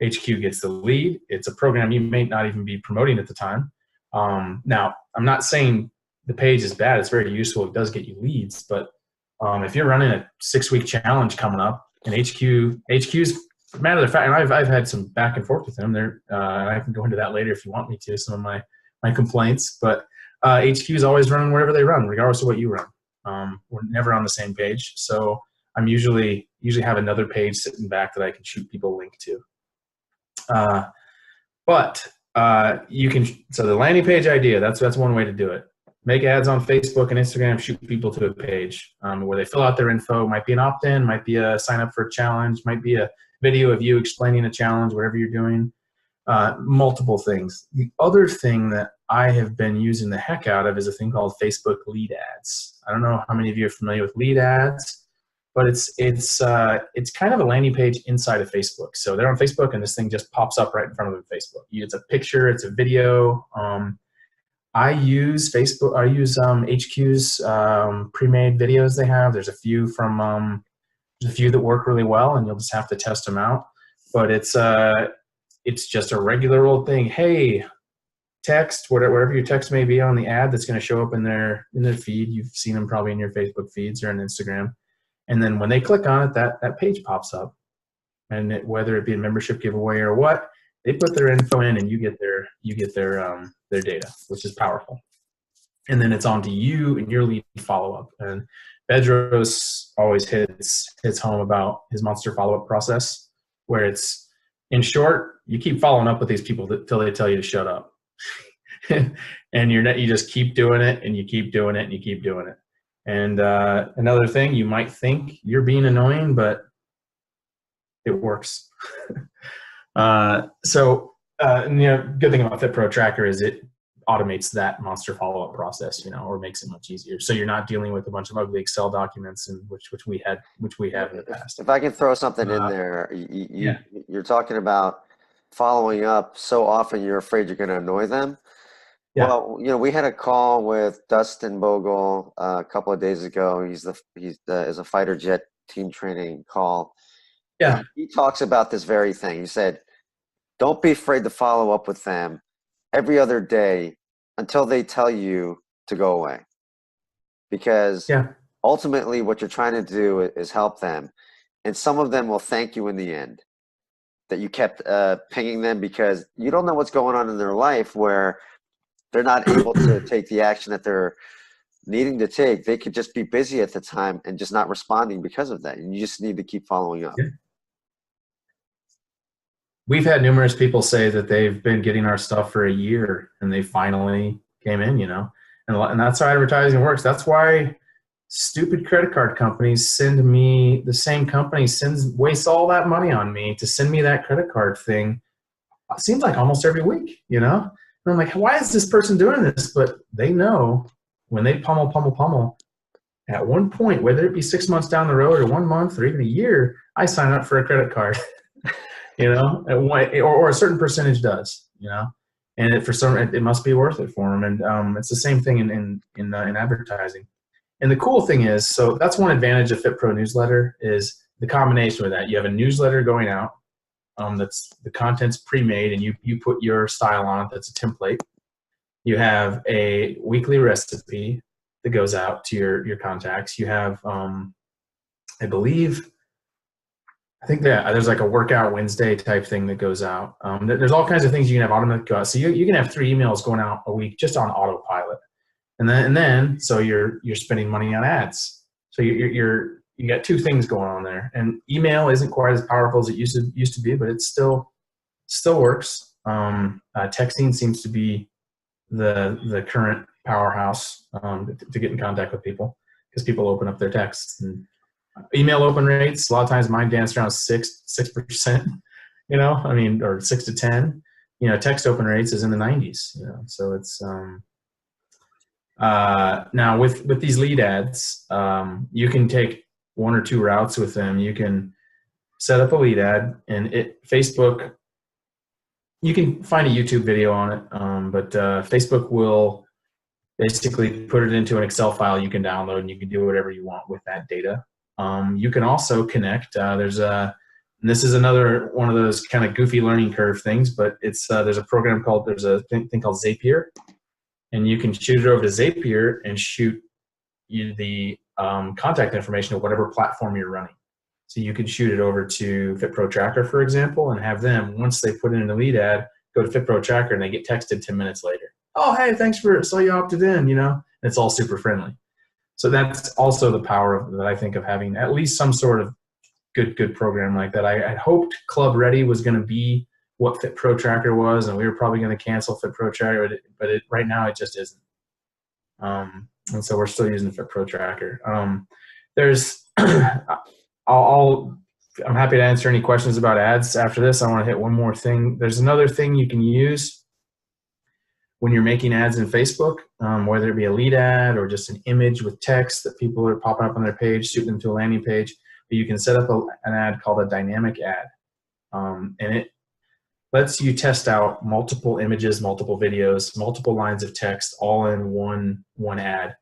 HQ gets the lead. It's a program you may not even be promoting at the time. Now, I'm not saying the page is bad. It's very useful. It does get you leads. But if you're running a 6-week challenge coming up, and HQ's matter of fact, and I've had some back and forth with them. And I can go into that later if you want me to, some of my complaints. But HQ is always running wherever they run, regardless of what you run. We're never on the same page. So I'm usually have another page sitting back that I can shoot people a link to. You can, so the landing page idea, that's one way to do it. Make ads on Facebook and Instagram, shoot people to a page where they fill out their info. Might be an opt-in, might be a sign up for a challenge, might be a video of you explaining a challenge, whatever you're doing. Multiple things. The other thing that I have been using the heck out of is a thing called Facebook lead ads. I don't know how many of you are familiar with lead ads, but it's kind of a landing page inside of Facebook. So they're on Facebook and this thing just pops up right in front of them. Facebook. It's a picture, it's a video. I use Facebook. I use HQ's pre-made videos they have. There's a few that work really well, and you'll just have to test them out. But it's just a regular old thing. Hey, text, whatever your text may be on the ad that's going to show up in their feed. You've seen them probably in your Facebook feeds or on Instagram. And then when they click on it, that page pops up. And whether it be a membership giveaway or what, they put their info in, and you get their data, which is powerful. And then it's on to you and your lead follow-up. And Bedros always hits home about his monster follow-up process, where it's, in short, you keep following up with these people till they tell you to shut up. And you just keep doing it, and you keep doing it, and you keep doing it. And another thing, you might think you're being annoying, but it works. Good thing about FitPro Tracker is it automates that monster follow-up process, or makes it much easier. So you're not dealing with a bunch of ugly Excel documents, and which we have in the past. If I can throw something in there, you're talking about following up so often you're afraid you're going to annoy them. Yeah. Well, we had a call with Dustin Bogle a couple of days ago. He's a fighter jet team training call. Yeah. He talks about this very thing. He said, don't be afraid to follow up with them every other day until they tell you to go away. Because ultimately what you're trying to do is help them. And some of them will thank you in the end that you kept pinging them, because you don't know what's going on in their life where they're not able to take the action that they're needing to take. They could just be busy at the time and just not responding because of that. And you just need to keep following up. Yeah. We've had numerous people say that they've been getting our stuff for a year and they finally came in, and that's how advertising works. That's why stupid credit card companies the same company wastes all that money on me to send me that credit card thing. It seems like almost every week, And I'm like, why is this person doing this? But they know when they pummel, at one point, whether it be 6 months down the road or 1 month or even a year, I sign up for a credit card. Or a certain percentage does, and it must be worth it for them. And it's the same thing in advertising. And the cool thing is, so that's one advantage of FitPro newsletter is the combination with that. You have a newsletter going out, that's the content's pre-made, and you put your style on it. That's a template. You have a weekly recipe that goes out to your contacts. You have, I think there's like a workout Wednesday type thing that goes out. There's all kinds of things you can have automatic go out. So you can have 3 emails going out a week just on autopilot, and then so you're spending money on ads. So you got 2 things going on there. And email isn't quite as powerful as it used to be, but it still works. Texting seems to be the current powerhouse to get in contact with people, because people open up their texts. And email open rates, a lot of times mine dance around 6%, or 6 to 10. Text open rates is in the 90s. So it's now with these lead ads, you can take 1 or 2 routes with them. You can set up a lead ad, and Facebook, you can find a YouTube video on it, but Facebook will basically put it into an Excel file you can download, and you can do whatever you want with that data. You can also connect. And this is another one of those kind of goofy learning curve things, but there's a thing called Zapier, and you can shoot it over to Zapier and shoot you the contact information of whatever platform you're running. So you could shoot it over to FitPro Tracker, for example, and have them, once they put in a lead ad, go to FitPro Tracker, and they get texted 10 minutes later. Oh, hey, saw you opted in, and it's all super friendly. So that's also the power of, that I think, of having at least some sort of good program like that. I hoped Club Ready was going to be what Fit Pro Tracker was, and we were probably going to cancel Fit Pro Tracker, but right now it just isn't. And so we're still using Fit Pro Tracker. There's, I'm happy to answer any questions about ads after this. I want to hit one more thing. There's another thing you can use when you're making ads in Facebook, whether it be a lead ad or just an image with text that people are popping up on their page, shooting them to a landing page. But you can set up an ad called a dynamic ad, and it lets you test out multiple images, multiple videos, multiple lines of text, all in one ad.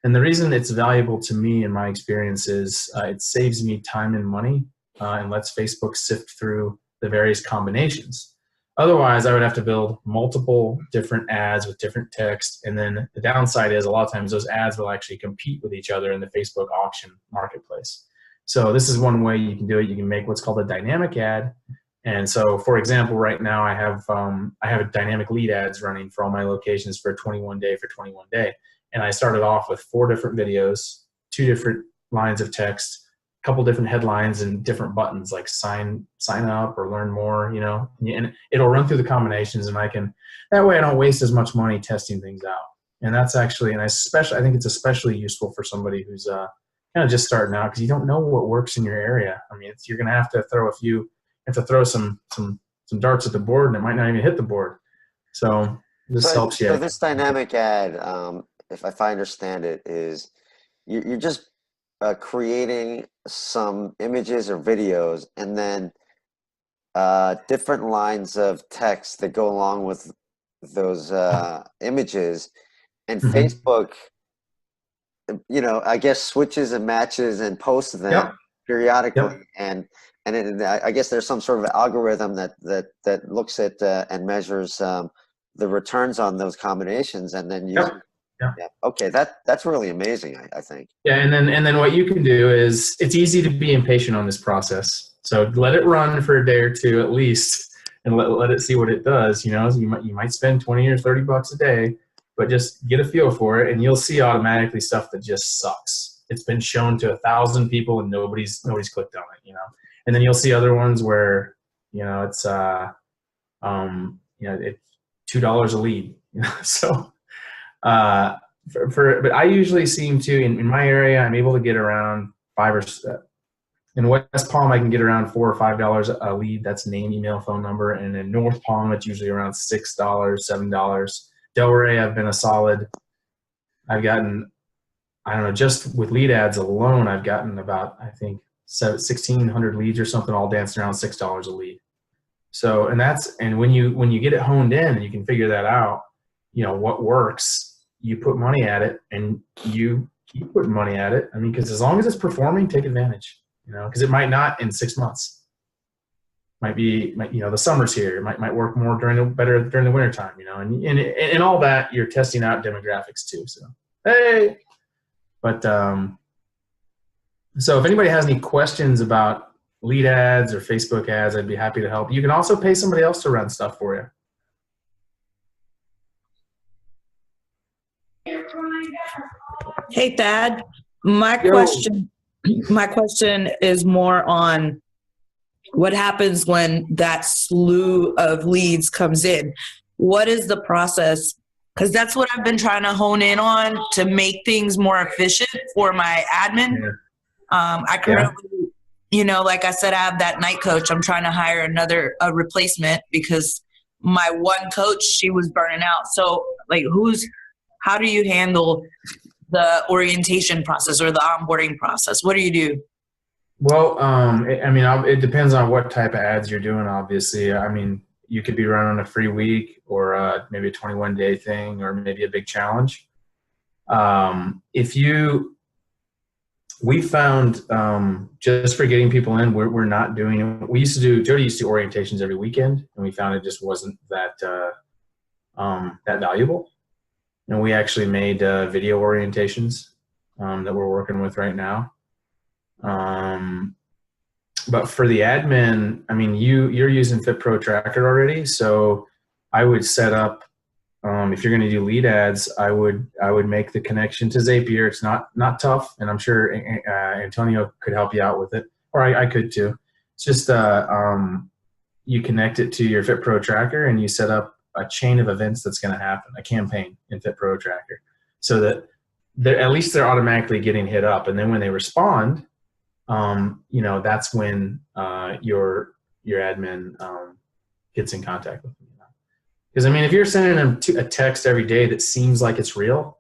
And the reason it's valuable to me, in my experience, is it saves me time and money, and lets Facebook sift through the various combinations. Otherwise, I would have to build multiple different ads with different text, and then the downside is a lot of times those ads will actually compete with each other in the Facebook auction marketplace. So this is one way you can do it. You can make what's called a dynamic ad. And so, for example, right now I have a dynamic lead ads running for all my locations for 21 day. And I started off with 4 different videos, 2 different lines of text, a couple different headlines, and different buttons like sign up or learn more, you know, and it'll run through the combinations, and that way I don't waste as much money testing things out. And that's actually, and I think it's especially useful for somebody who's kind of just starting out, because you don't know what works in your area. I mean, you're going to have to throw some darts at the board, and it might not even hit the board. So this helps you. So this dynamic ad, if I understand it, is you're just creating some images or videos, and then different lines of text that go along with those images, and Facebook, you know, I guess switches and matches and posts them periodically, and I guess there's some sort of algorithm that looks at and measures the returns on those combinations, and then okay, that's really amazing, I think. Yeah, and then what you can do is, it's easy to be impatient on this process. So let it run for a day or 2 at least, and let it see what it does. You know, you might spend $20 or $30 a day, but just get a feel for it, and you'll see automatically stuff that just sucks. It's been shown to 1,000 people and nobody's clicked on it, you know. And then you'll see other ones where, you know, it's it's $2 a lead, you know. So but I usually seem to, in my area, I'm able to get around in West Palm I can get around $4 or $5 a lead. That's name, email, phone number. And in North Palm it's usually around $6, $7. Delray, I've gotten, I don't know, just with lead ads alone, I've gotten about, I think, 1,600 leads or something, all dancing around $6 a lead. So, and when you get it honed in and you can figure that out, you know, what works, you put money at it, and you keep putting money at it. I mean, because as long as it's performing, take advantage, you know, because it might not in 6 months. You know, the summer's here. It might work more better during the winter time, you know, and all that, you're testing out demographics too. So, hey, but, so if anybody has any questions about lead ads or Facebook ads, I'd be happy to help. You can also pay somebody else to run stuff for you. Hey, Thad, my question is more on what happens when that slew of leads comes in. What is the process? Because that's what I've been trying to hone in on to make things more efficient for my admin. Yeah. I currently, you know, like I said, I have that night coach. I'm trying to hire a replacement because my one coach, she was burning out. So like, how do you handle the orientation process or the onboarding process? What do you do? Well, I mean, it depends on what type of ads you're doing, obviously. I mean, you could be running a free week, or maybe a 21-day thing, or maybe a big challenge. We found, just for getting people in, we're not doing, Jody used to do orientations every weekend, and we found it just wasn't that valuable. And we actually made video orientations that we're working with right now. But for the admin, I mean, you're using Fit Pro Tracker already, so I would set up if you're going to do lead ads, I would make the connection to Zapier. It's not tough, and I'm sure Antonio could help you out with it, or I could too. It's just you connect it to your FitPro tracker, and you set up a chain of events that's going to happen, a campaign in FitPro tracker, so that at least they're automatically getting hit up, and then when they respond, that's when your admin gets in contact with them. Because I mean, if you're sending them a text every day that seems like it's real,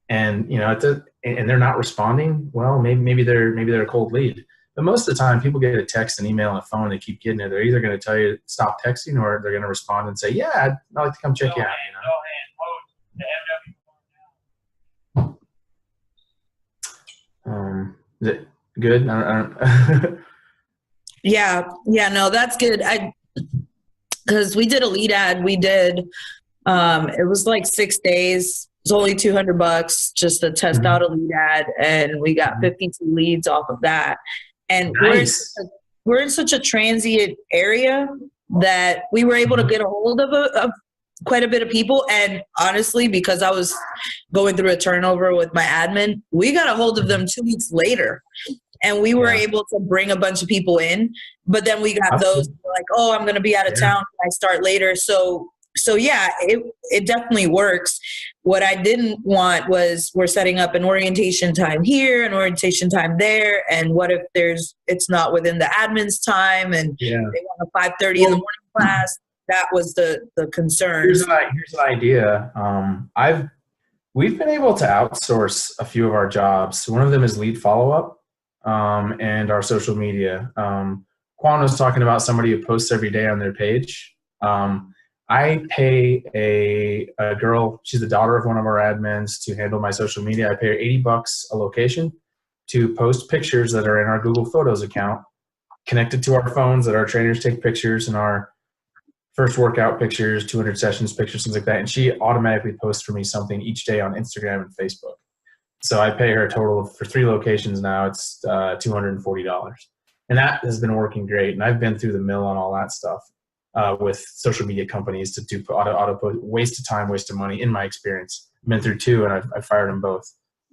and and they're not responding, well, maybe they're a cold lead. But most of the time, people get a text, an email, and a phone. They keep getting it. They're either going to tell you stop texting, or they're going to respond and say, "Yeah, I'd like to come check you out." Is it good? I don't Yeah, no, that's good. Because we did a lead ad. We did, it was like 6 days. It was only $200 just to test out a lead ad, and we got 52 leads off of that. And nice. we're in such a transient area that we were able to get a hold of quite a bit of people. And honestly, because I was going through a turnover with my admin, we got a hold of them 2 weeks later. And we were able to bring a bunch of people in, but then we got those who were like, "Oh, I'm going to be out of town. Can I start later?" So yeah, it definitely works. What I didn't want was we're setting up an orientation time here, an orientation time there, and what if it's not within the admin's time, and they want a 5:30 in the morning class? That was the concern. Here's an idea. We've been able to outsource a few of our jobs. One of them is lead follow-up. And our social media. Quan was talking about somebody who posts every day on their page. I pay a girl, she's the daughter of one of our admins, to handle my social media. I pay her $80 a location to post pictures that are in our Google Photos account, connected to our phones, that our trainers take pictures, and our first workout pictures, 200 sessions pictures, things like that. And she automatically posts for me something each day on Instagram and Facebook. So I pay her a total for 3 locations now. It's $240, and that has been working great. And I've been through the mill on all that stuff with social media companies to do auto post, waste of time, waste of money. In my experience, I've been through 2, and I've fired them both.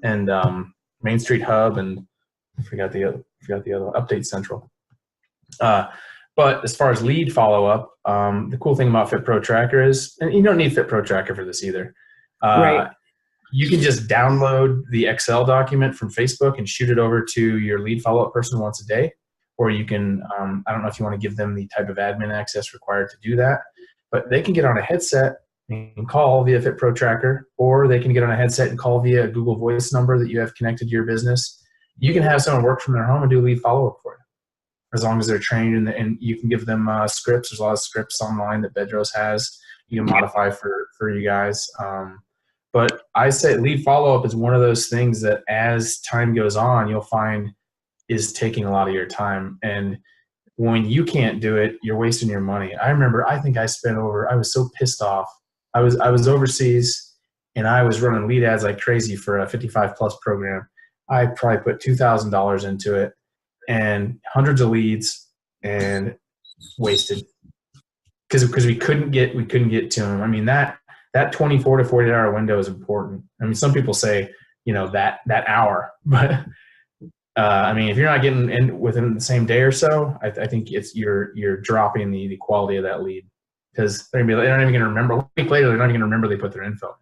And Main Street Hub, and I forgot the other Update Central. But as far as lead follow up, the cool thing about FitPro Tracker is, and you don't need FitPro Tracker for this either. Right. You can just download the Excel document from Facebook and shoot it over to your lead follow-up person once a day. Or you can, I don't know if you want to give them the type of admin access required to do that, but they can get on a headset and call via FitPro Tracker, or they can get on a headset and call via a Google Voice number that you have connected to your business. You can have someone work from their home and do lead follow-up for you, as long as they're trained, and you can give them scripts. There's a lot of scripts online that Bedros has. You can modify for you guys. But I say lead follow-up is one of those things that as time goes on, you'll find is taking a lot of your time. And when you can't do it, you're wasting your money. I remember, I think I was so pissed off. I was overseas, and I was running lead ads like crazy for a 55+ program. I probably put $2,000 into it and hundreds of leads, and wasted because we couldn't get to them. I mean, that 24 to 48 hour window is important. I mean, some people say, that hour, but I mean, if you're not getting in within the same day or so, I think you're dropping the quality of that lead, because they're not even going to remember. A week later, they're not even going to remember they put their info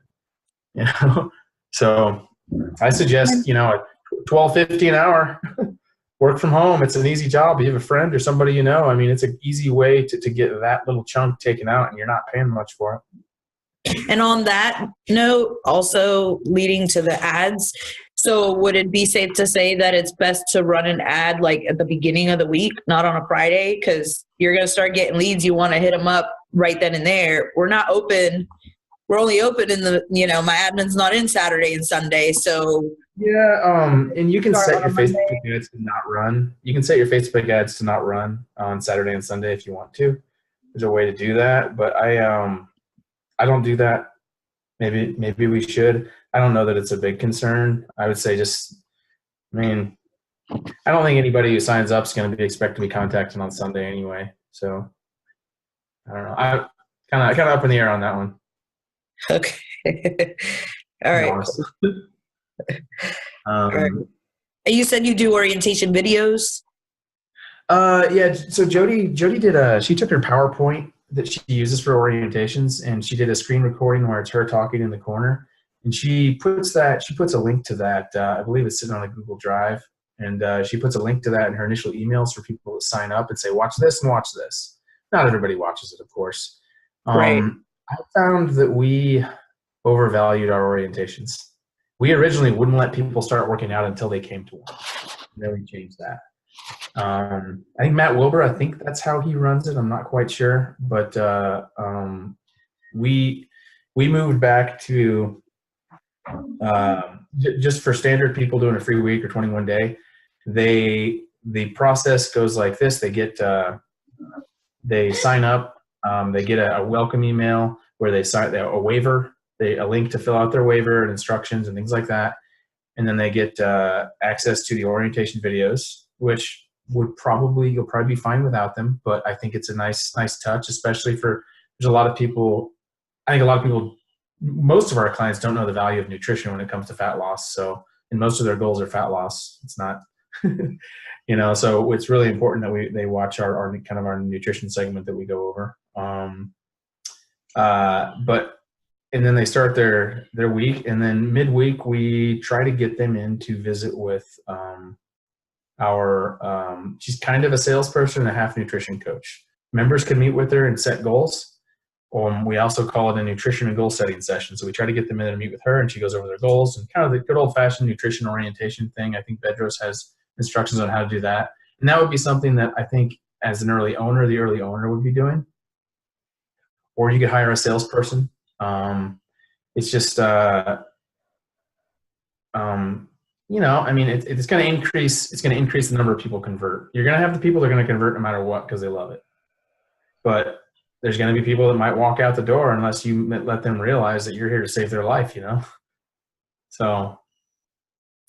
in. So I suggest $12.50 an hour. Work from home. It's an easy job. You have a friend or somebody I mean, it's an easy way to get that little chunk taken out, and you're not paying much for it. And on that note, also leading to the ads. So would it be safe to say that it's best to run an ad like at the beginning of the week, not on a Friday? Because you're going to start getting leads. You want to hit them up right then and there. We're not open. We're only open in the, my admin's not in Saturday and Sunday. So yeah. And you can set your Facebook ads to not run. You can set your Facebook ads to not run on Saturday and Sunday if you want to. There's a way to do that, but I don't do that. Maybe we should. I don't know that it's a big concern. I would say I don't think anybody who signs up is going to be expected to be contacted on Sunday anyway. So I don't know. I kind of up in the air on that one. Okay. All be right. honest. All right. And you said you do orientation videos? Yeah. So Jody did she took her PowerPoint that she uses for orientations, and she did a screen recording where it's her talking in the corner, and she puts a link to that. I believe it's sitting on a Google Drive, and she puts a link to that in her initial emails for people to sign up and say, watch this and watch this. Not everybody watches it, of course. Right. I found that we overvalued our orientations. We originally wouldn't let people start working out until they came to one. And then we changed that. I think Matt Wilbur, I think that's how he runs it. I'm not quite sure, but we moved back to just for standard people doing a free week or 21 day. The process goes like this: they sign up, they get a welcome email where they sign a waiver, a link to fill out their waiver and instructions and things like that, and then they get access to the orientation videos, which you'll probably be fine without them, but I think it's a nice touch, especially for there's a lot of people. I think a lot of people, most of our clients don't know the value of nutrition when it comes to fat loss. So, and most of their goals are fat loss. It's not, so it's really important that they watch our kind of our nutrition segment that we go over. And then they start their week, and then midweek we try to get them in to visit with she's kind of a salesperson and a half nutrition coach. Members can meet with her and set goals. We also call it a nutrition and goal setting session. So we try to get them in and meet with her, and she goes over their goals and kind of the good old fashioned nutrition orientation thing. I think Bedros has instructions on how to do that. And that would be something that I think as the early owner would be doing. Or you could hire a salesperson. It's just, it's going to increase. It's going to increase the number of people convert. You're going to have the people that are going to convert no matter what because they love it. But there's going to be people that might walk out the door unless you let them realize that you're here to save their life. So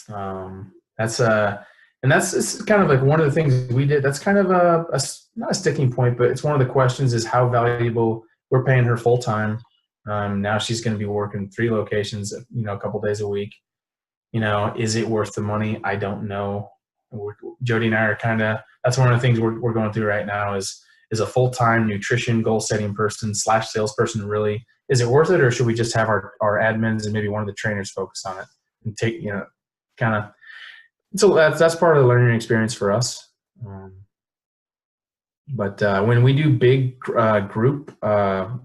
that's kind of like one of the things we did. That's kind of not a sticking point, but it's one of the questions is how valuable we're paying her full time. Now she's going to be working 3 locations, a couple days a week. Is it worth the money? I don't know. Jody and I are that's one of the things we're going through right now is a full-time nutrition goal setting person / salesperson. Really, is it worth it, or should we just have our admins and maybe one of the trainers focus on it and take, kind of, so that's part of the learning experience for us. But when we do big group or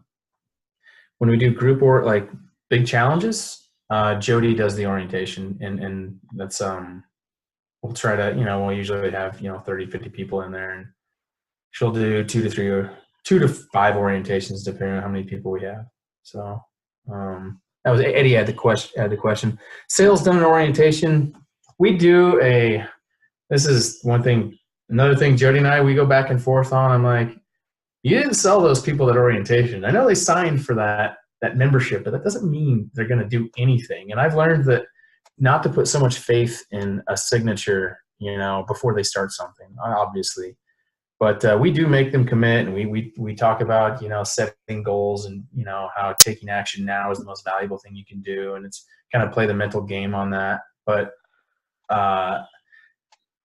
like big challenges, Jody does the orientation, and that's we'll try to we'll usually have 30, 50 people in there, and she'll do 2 to 3 or 2 to 5 orientations depending on how many people we have. So that was Eddie had the question. Sales done an orientation. We do this is one thing. Another thing, Jody and I, we go back and forth on. I'm like, you didn't sell those people that orientation. I know they signed for that membership, but that doesn't mean they're going to do anything. And I've learned that not to put so much faith in a signature, before they start something, obviously. But we do make them commit, and we talk about, setting goals and, how taking action now is the most valuable thing you can do. And it's kind of play the mental game on that. But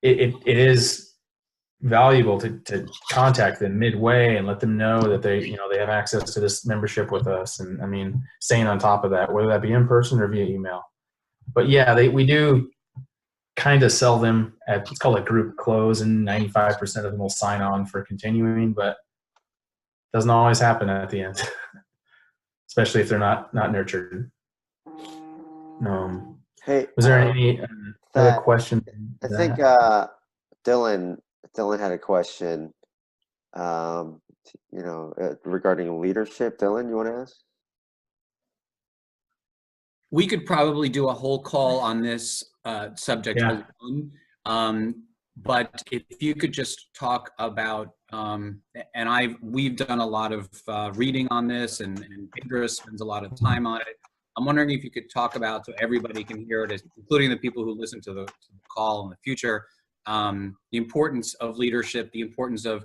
it is valuable to contact them midway and let them know that they have access to this membership with us. And staying on top of that, whether that be in person or via email. But yeah, we do kind of sell them at, it's called a group close, and 95% of them will sign on for continuing, but it doesn't always happen at the end, especially if they're not nurtured. Hey, was there any other question? I think Dylan had a question, regarding leadership. Dylan, you want to ask? We could probably do a whole call on this subject alone. But if you could just talk about, we've done a lot of reading on this, and Pedro spends a lot of time on it. I'm wondering if you could talk about, so everybody can hear it, including the people who listen to the call in the future, the importance of leadership, the importance of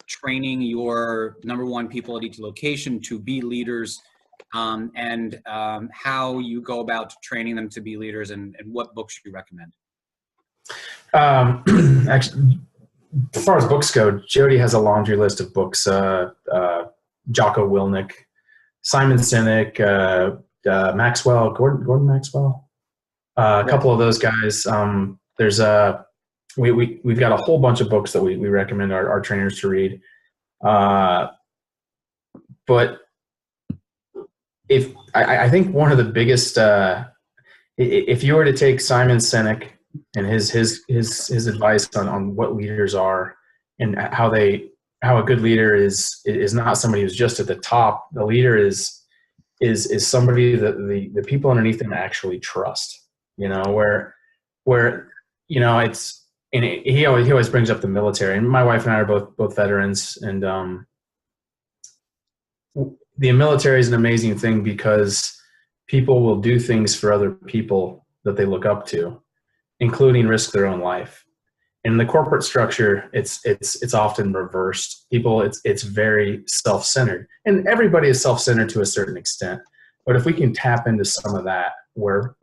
training your #1 people at each location to be leaders, and how you go about training them to be leaders, and what books you recommend. Actually, as far as books go, Jody has a laundry list of books. Jocko Willink, Simon Sinek, Maxwell, Gordon Maxwell, a couple of those guys. There's we've got a whole bunch of books that we recommend our trainers to read. But if I think one of the biggest, if you were to take Simon Sinek and his advice on what leaders are and how a good leader is not somebody who's just at the top. The leader is somebody that the people underneath them actually trust. You know, where you know it's, and he always brings up the military. And my wife and I are both veterans, and the military is an amazing thing because people will do things for other people that they look up to, including risk their own life. In the corporate structure, it's often reversed. People, it's very self-centered, and everybody is self-centered to a certain extent. But if we can tap into some of that, where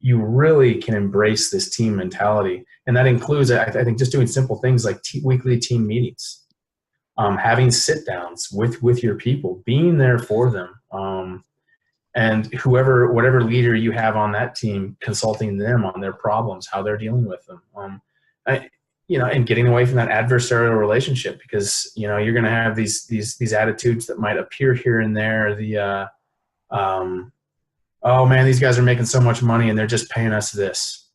you really can embrace this team mentality, and that includes, I think, just doing simple things like weekly team meetings, having sit downs with your people, being there for them, and whatever leader you have on that team, consulting them on their problems, how they're dealing with them. And getting away from that adversarial relationship, because you're going to have these attitudes that might appear here and there. Oh man, these guys are making so much money and they're just paying us this.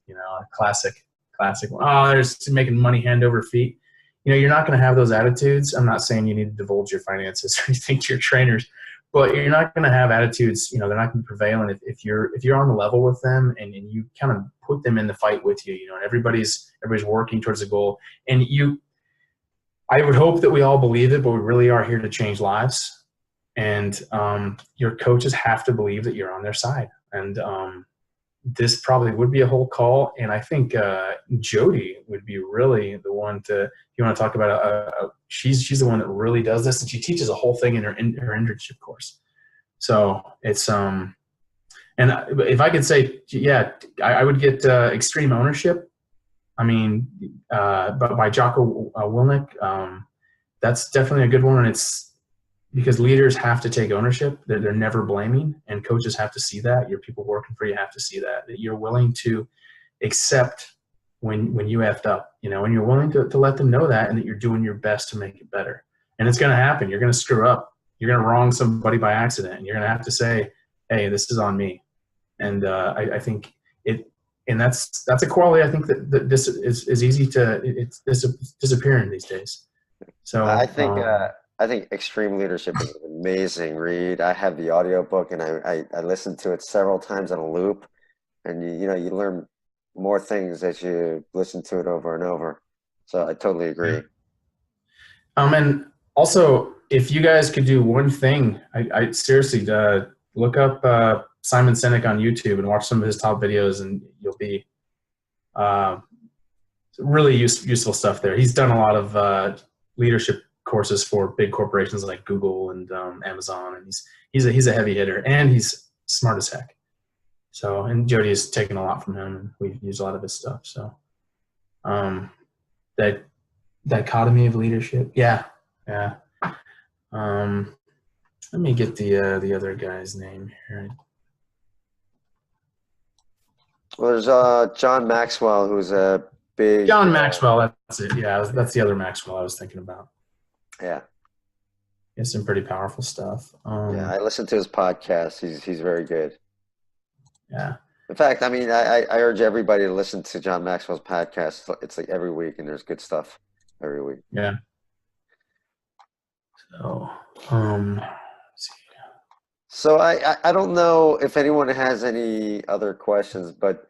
Classic. Oh, they're just making money hand over feet. You're not going to have those attitudes. I'm not saying you need to divulge your finances or anything to your trainers, but you're not going to have attitudes. They're not going to be prevalent if you're on the level with them and you kind of put them in the fight with you. And everybody's working towards a goal. And I would hope that we all believe it, but we really are here to change lives. And your coaches have to believe that you're on their side. And this probably would be a whole call. And I think Jody would be really the one to, if you want to talk about she's the one that really does this, and she teaches a whole thing in her internship course. So it's and if I could say, yeah, I would get Extreme Ownership. I mean, by Jocko Willink. That's definitely a good one, and it's because leaders have to take ownership. They're never blaming, and coaches have to see that. Your people working for you have to see that you're willing to accept when you effed up, and you're willing to let them know that, and that you're doing your best to make it better. And it's going to happen. You're going to screw up. You're going to wrong somebody by accident, and you're going to have to say, hey, this is on me. And I think and that's a quality I think that this is easy to, it's disappearing these days. So I think Extreme Leadership is an amazing read. I have the audiobook, and I listened to it several times on a loop, and you learn more things as you listen to it over and over. So I totally agree. And also, if you guys could do one thing, I seriously look up Simon Sinek on YouTube and watch some of his top videos, and you'll be really useful stuff there. He's done a lot of leadership courses for big corporations like Google and Amazon, and he's a heavy hitter, and he's smart as heck. So, and Jody has taken a lot from him, and we've used a lot of his stuff. So, that dichotomy of leadership, yeah. Let me get the other guy's name here. Well, there's John Maxwell, who's a big John Maxwell. That's it. Yeah, that's the other Maxwell I was thinking about. Yeah. He has some pretty powerful stuff. Yeah, I listened to his podcast. He's very good. Yeah. In fact, I mean, I urge everybody to listen to John Maxwell's podcast. It's like every week, and there's good stuff every week. Yeah. So, let's see. So I don't know if anyone has any other questions, but